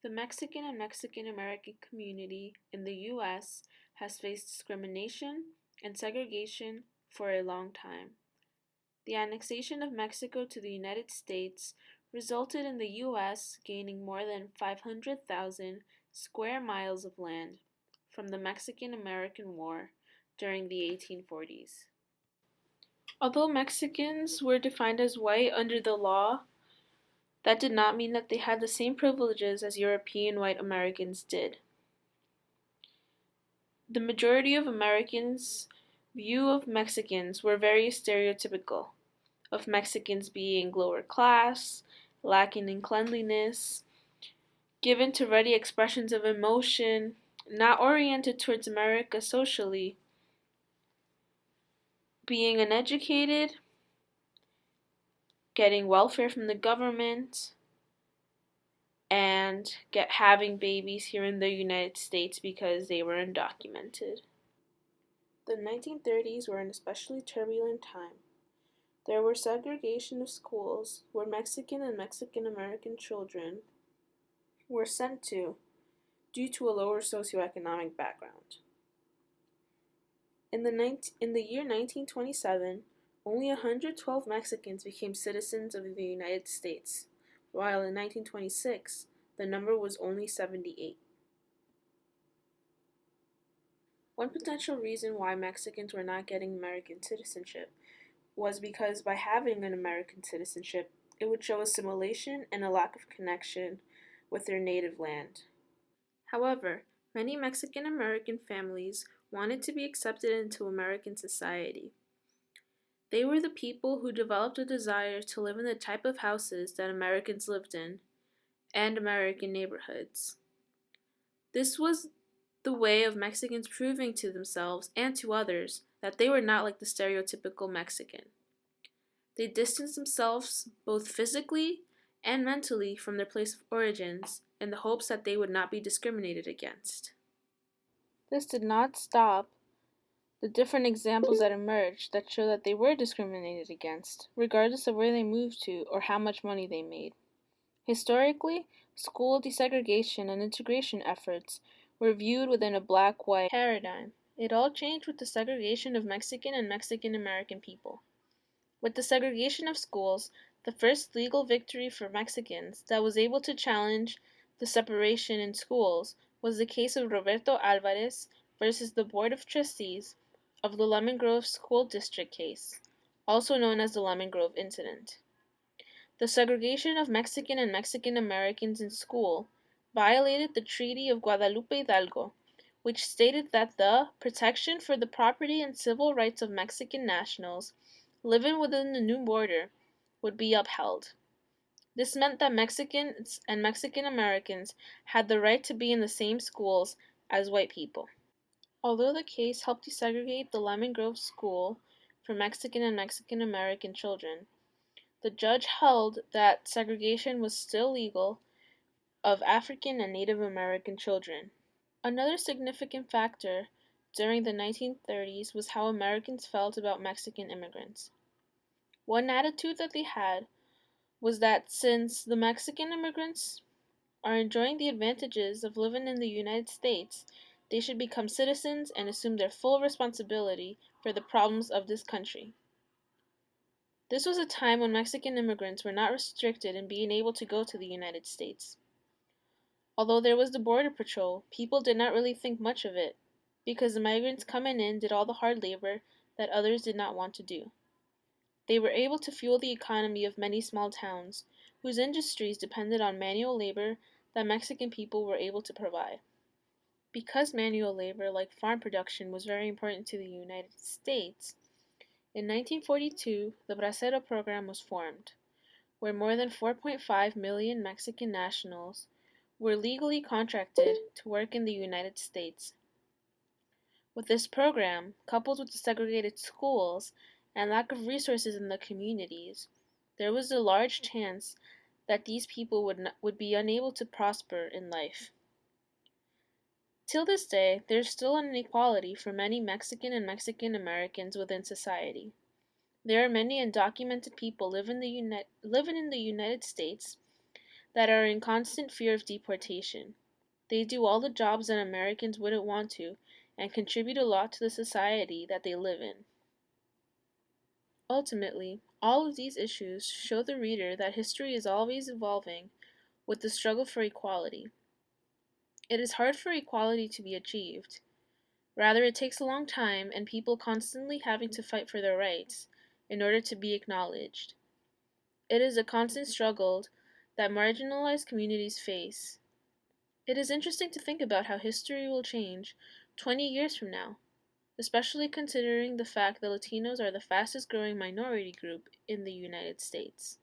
The Mexican and Mexican American community in the U.S. has faced discrimination and segregation for a long time. The annexation of Mexico to the United States resulted in the U.S. gaining more than 500,000 square miles of land from the Mexican American War during the 1840s. Although Mexicans were defined as white under the law, that did not mean that they had the same privileges as European white Americans did. The majority of Americans' view of Mexicans were very stereotypical, of Mexicans being lower class, lacking in cleanliness, given to ready expressions of emotion, not oriented towards America socially, being uneducated, getting welfare from the government, and having babies here in the United States because they were undocumented. The 1930s were an especially turbulent time. There were segregation of schools where Mexican and Mexican American children were sent to due to a lower socioeconomic background. In the year 1927, only 112 Mexicans became citizens of the United States, while in 1926, the number was only 78. One potential reason why Mexicans were not getting American citizenship was because by having an American citizenship, it would show assimilation and a lack of connection with their native land. However, many Mexican American families wanted to be accepted into American society. They were the people who developed a desire to live in the type of houses that Americans lived in, and American neighborhoods. This was the way of Mexicans proving to themselves and to others that they were not like the stereotypical Mexican. They distanced themselves both physically and mentally from their place of origins in the hopes that they would not be discriminated against. This did not stop the different examples that emerged that show that they were discriminated against, regardless of where they moved to or how much money they made. Historically, school desegregation and integration efforts were viewed within a black-white paradigm. It all changed with the segregation of Mexican and Mexican American people. With the segregation of schools, the first legal victory for Mexicans that was able to challenge the separation in schools was the case of Roberto Alvarez versus the Board of Trustees of the Lemon Grove School District case, also known as the Lemon Grove Incident. The segregation of Mexican and Mexican Americans in school violated the Treaty of Guadalupe Hidalgo, which stated that the protection for the property and civil rights of Mexican nationals living within the new border would be upheld. This meant that Mexicans and Mexican Americans had the right to be in the same schools as white people. Although the case helped desegregate the Lemon Grove School for Mexican and Mexican American children, the judge held that segregation was still legal of African and Native American children. Another significant factor during the 1930s was how Americans felt about Mexican immigrants. One attitude that they had was that since the Mexican immigrants are enjoying the advantages of living in the United States, they should become citizens and assume their full responsibility for the problems of this country. This was a time when Mexican immigrants were not restricted in being able to go to the United States. Although there was the Border Patrol, people did not really think much of it, because the migrants coming in did all the hard labor that others did not want to do. They were able to fuel the economy of many small towns, whose industries depended on manual labor that Mexican people were able to provide. Because manual labor, like farm production, was very important to the United States, in 1942, the Bracero program was formed, where more than 4.5 million Mexican nationals were legally contracted to work in the United States. With this program, coupled with the segregated schools and lack of resources in the communities, there was a large chance that these people would be unable to prosper in life. Till this day, there is still an inequality for many Mexican and Mexican Americans within society. There are many undocumented people living in the United States that are in constant fear of deportation. They do all the jobs that Americans wouldn't want to and contribute a lot to the society that they live in. Ultimately, all of these issues show the reader that history is always evolving with the struggle for equality. It is hard for equality to be achieved. Rather, it takes a long time and people constantly having to fight for their rights in order to be acknowledged. It is a constant struggle that marginalized communities face. It is interesting to think about how history will change 20 years from now, especially considering the fact that Latinos are the fastest growing minority group in the United States.